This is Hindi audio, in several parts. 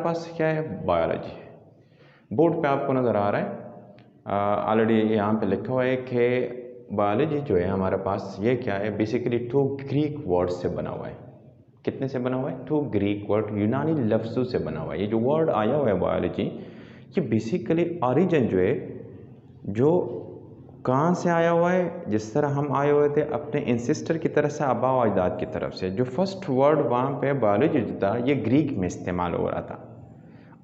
पास क्या है, बायोलॉजी है। बोर्ड पे आपको नज़र आ रहा है, ऑलरेडी यहाँ पे लिखा हुआ है कि बायोलॉजी जो है हमारे पास ये क्या है, बेसिकली 2 ग्रीक वर्ड से बना हुआ है। कितने से बना हुआ है? 2 ग्रीक वर्ड, यूनानी लफ्ज़ों से बना हुआ है। ये जो वर्ड आया हुआ है बायोलॉजी, ये बेसिकली ओरिजिन जो है, जो कहाँ से आया हुआ है, जिस तरह हम आए हुए थे अपने इंसिस्टर की तरफ से, आबा व अजदाद की तरफ से, जो फर्स्ट वर्ड वहाँ पे बायोलॉजी जो था ये ग्रीक में इस्तेमाल हो रहा था,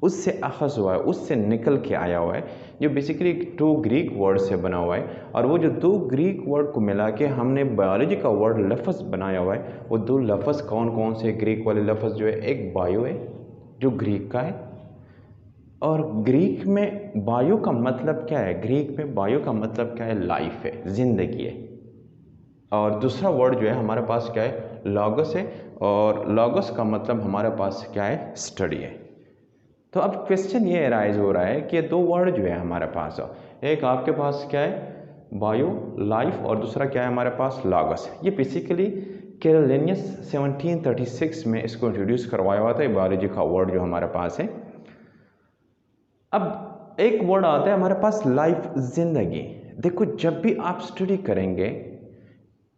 उससे अखज़ हुआ है, उससे निकल के आया हुआ है, जो बेसिकली 2 ग्रीक वर्ड से बना हुआ है। और वो जो 2 ग्रीक वर्ड को मिला के हमने बायोलॉजी का वर्ड लफ्ज़ बनाया हुआ है। वो 2 लफ्ज़ कौन कौन से ग्रीक वाले लफ्ज़ जो है, एक बायो है जो ग्रीक का है, और ग्रीक में बायो का मतलब क्या है, ग्रीक में बायो का मतलब क्या है, लाइफ है, ज़िंदगी है। और दूसरा वर्ड जो है हमारे पास क्या है, लॉगस है, और लॉगस का मतलब हमारे पास क्या है, स्टडी है। तो अब क्वेश्चन ये राइज हो रहा है कि 2 वर्ड जो है हमारे पास, एक आपके पास क्या है, बायो, लाइफ, और दूसरा क्या है हमारे पास, लॉगस। ये बेसिकली कैरोलिनियस 1736 में इसको इंट्रोड्यूस करवाया हुआ था, बायोलॉजी का वर्ड जो हमारे पास है। अब एक वर्ड आता है हमारे पास, लाइफ, जिंदगी। देखो, जब भी आप स्टडी करेंगे,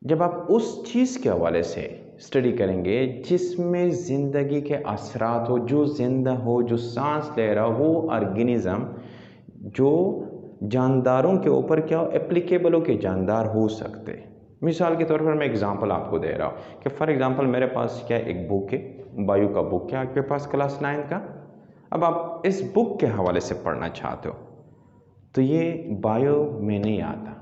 जब आप उस चीज़ के हवाले से स्टडी करेंगे जिसमें ज़िंदगी के असरात हो, जो जिंदा हो, जो सांस ले रहा हो, वो ऑर्गेनिज़म जो जानदारों के ऊपर क्या हो, एप्लीकेबल हो, के जानदार हो सकते। मिसाल के तौर पर मैं एग्जांपल आपको दे रहा हूँ कि फॉर एग्जांपल मेरे पास क्या एक बुक है, बायो का बुक है आपके पास, क्लास 9 का। अब आप इस बुक के हवाले से पढ़ना चाहते हो, तो ये बायो में नहीं आता।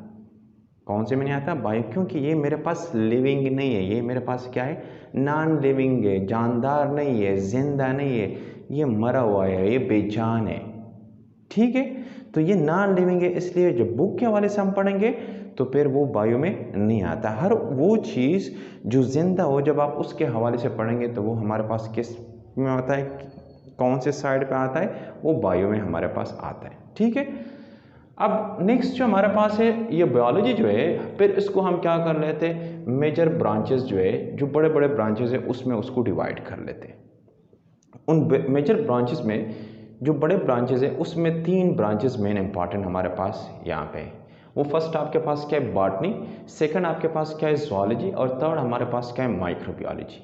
कौन से में नहीं आता? बायो, क्योंकि ये मेरे पास लिविंग नहीं है, ये मेरे पास क्या है, नॉन लिविंग है, जानदार नहीं है, जिंदा नहीं है, ये मरा हुआ है, ये बेजान है। ठीक है, तो ये नॉन लिविंग है, इसलिए जब बुक के हवाले से हम पढ़ेंगे तो फिर वो बायो में नहीं आता। हर वो चीज़ जो जिंदा हो, जब आप उसके हवाले से पढ़ेंगे तो वो हमारे पास किस में आता है, कौन से साइड पे आता है, वो बायो में हमारे पास आता है। ठीक है, अब नेक्स्ट जो हमारे पास है ये बायोलॉजी जो है, फिर इसको हम क्या कर लेते हैं, मेजर ब्रांचेस जो है, जो बड़े बड़े ब्रांचेस है उसमें उसको डिवाइड कर लेते हैं। उन मेजर ब्रांचेस में जो बड़े ब्रांचेस है उसमें 3 ब्रांचेस मेन इंपॉर्टेंट हमारे पास यहाँ पे है। वो फर्स्ट आपके पास क्या है, बॉटनी, सेकंड आपके पास क्या है, ज़ूलॉजी, और थर्ड हमारे पास क्या है, माइक्रोबायोलॉजी।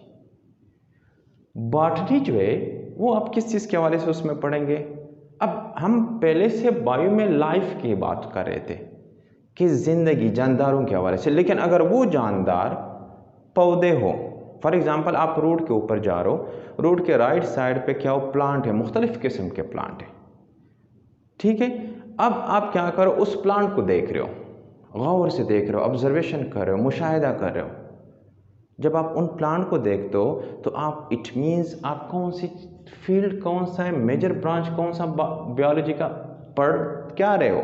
बॉटनी जो है वो आप किस चीज़ के हवाले से उसमें पढ़ेंगे। अब हम पहले से बायो में लाइफ की बात कर रहे थे कि जिंदगी, जानदारों के हवाले से, लेकिन अगर वो जानदार पौधे हो, फॉर एग्जांपल आप रोड के ऊपर जा रहे हो, रोड के राइट साइड पे क्या हो, प्लांट है, मुख्तलिफ किस्म के प्लांट है। ठीक है, अब आप क्या करो, उस प्लांट को देख रहे हो, गौर से देख रहे हो, ऑब्जर्वेशन कर रहे हो, मुशाहिदा कर रहे हो। जब आप उन प्लांट को देखते हो तो आप, इट मीन्स आप कौन सी फील्ड, कौन सा है मेजर ब्रांच, कौन सा बायोलॉजी का पढ़ क्या रहे हो,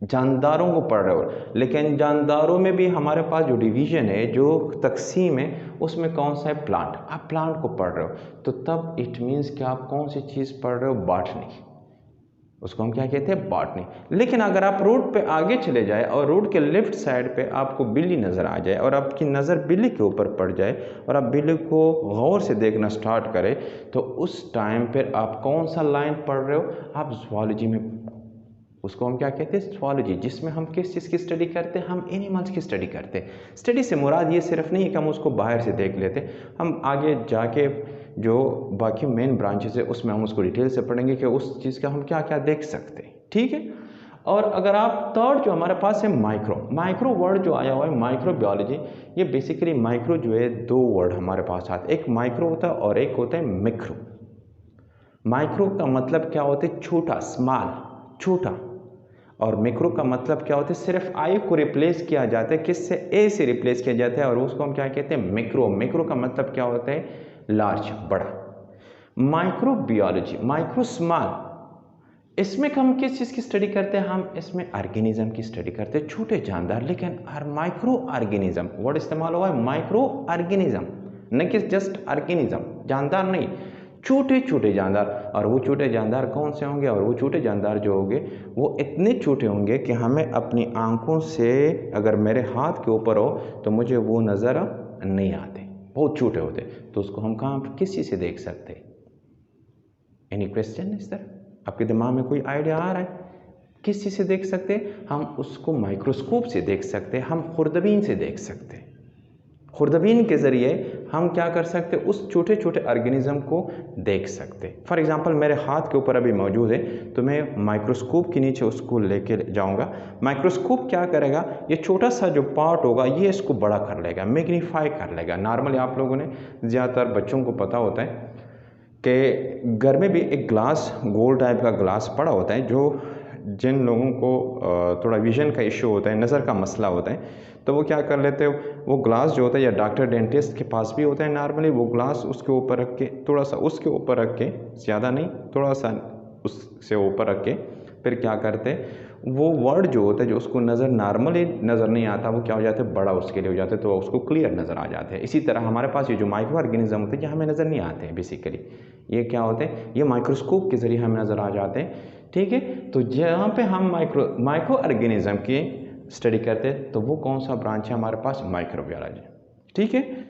जानदारों को पढ़ रहे हो। लेकिन जानदारों में भी हमारे पास जो डिवीजन है, जो तकसीम है, उसमें कौन सा है, प्लांट। आप प्लांट को पढ़ रहे हो तो तब इट मीन्स कि आप कौन सी चीज़ पढ़ रहे हो, बॉटनी। उसको हम क्या कहते हैं, बॉटनी। लेकिन अगर आप रोड पे आगे चले जाए और रोड के लेफ्ट साइड पे आपको बिल्ली नज़र आ जाए और आपकी नज़र बिल्ली के ऊपर पड़ जाए और आप बिल्ली को गौर से देखना स्टार्ट करें, तो उस टाइम पर आप कौन सा लाइन पढ़ रहे हो, आप ज़ूलॉजी में। उसको हम क्या कहते हैं, ज़ूलॉजी, जिसमें हम किस चीज़ की स्टडी करते हैं, हम एनिमल्स की स्टडी करते हैं। स्टडी से मुराद ये सिर्फ नहीं है कि हम उसको बाहर से देख लेते, हम आगे जाके जो बाकी मेन ब्रांचेस है उसमें हम उसको डिटेल से पढ़ेंगे कि उस चीज़ का हम क्या क्या देख सकते हैं। ठीक है, और अगर आप थर्ड जो हमारे पास है, माइक्रो वर्ड जो आया हुआ है, माइक्रोबायोलॉजी, ये बेसिकली माइक्रो जो है, 2 वर्ड हमारे पास आते हैं, एक माइक्रो होता है और एक होता है मिक्रो। माइक्रो का मतलब क्या होता है, छोटा, स्मॉल, छोटा, और मिक्रो का मतलब क्या होता है, सिर्फ आई को रिप्लेस किया जाता है, किससे, ए से रिप्लेस किया जाता है, और उसको हम क्या कहते हैं, मिक्रो। मिक्रो का मतलब क्या होता है, लार्ज, बड़ा। माइक्रोबायोलॉजी, माइक्रो, स्मॉल, इसमें हम किस चीज़ की स्टडी करते हैं, हम इसमें ऑर्गेनिज्म की स्टडी करते हैं, छोटे जानदार। लेकिन माइक्रो ऑर्गेनिज्म वर्ड इस्तेमाल हुआ है, माइक्रो ऑर्गेनिज्म, न कि जस्ट ऑर्गेनिज्म, जानदार नहीं, छोटे छोटे जानदार। और वो छोटे जानदार कौन से होंगे, और वो छोटे जानदार जो होंगे वो इतने छोटे होंगे कि हमें अपनी आंखों से, अगर मेरे हाथ के ऊपर हो तो मुझे वो नज़र नहीं आते, बहुत छोटे होते। तो उसको हम कहाँ, किस चीज़ से देख सकते हैं, एनी क्वेश्चन इस तरह? आपके दिमाग में कोई आइडिया आ रहा है? किस चीज़ से देख सकते हैं हम उसको? माइक्रोस्कोप से देख सकते हैं, हम खुर्दबीन से देख सकते हैं। खुर्दबीन के ज़रिए हम क्या कर सकते हैं? उस छोटे छोटे ऑर्गेनिज्म को देख सकते हैं। फॉर एग्जांपल मेरे हाथ के ऊपर अभी मौजूद है, तो मैं माइक्रोस्कोप के नीचे उसको लेके जाऊंगा। माइक्रोस्कोप क्या करेगा? ये छोटा सा जो पार्ट होगा ये इसको बड़ा कर लेगा, मैग्नीफाई कर लेगा। नॉर्मली आप लोगों ने, ज़्यादातर बच्चों को पता होता है कि घर में भी एक ग्लास, गोल टाइप का ग्लास पड़ा होता है, जो जिन लोगों को थोड़ा विजन का इशू होता है, नज़र का मसला होता है, तो वो क्या कर लेते हो, वो ग्लास जो होता है, या डॉक्टर डेंटिस्ट के पास भी होता है नॉर्मली, वो ग्लास उसके ऊपर रख के, थोड़ा सा उसके ऊपर रख के, ज़्यादा नहीं, थोड़ा सा उससे ऊपर रख के, फिर क्या करते हैं, वो वर्ड जो होता है, जो उसको नज़र नॉर्मली नज़र नहीं आता, वो क्या हो जाता है, बड़ा उसके लिए हो जाता है, तो उसको क्लियर नज़र आ जाते हैं। इसी तरह हमारे पास ये जो माइक्रो ऑर्गेनिज्म होते हैं, ये हमें नज़र नहीं आते हैं बेसिकली। ये क्या होते हैं? ये माइक्रोस्कोप के ज़रिए हमें नज़र आ जाते हैं। ठीक है, तो जहाँ पे हम माइक्रो ऑर्गेनिज्म की स्टडी करते हैं, तो वो कौन सा ब्रांच है हमारे पास? माइक्रोबायोलॉजी। ठीक है।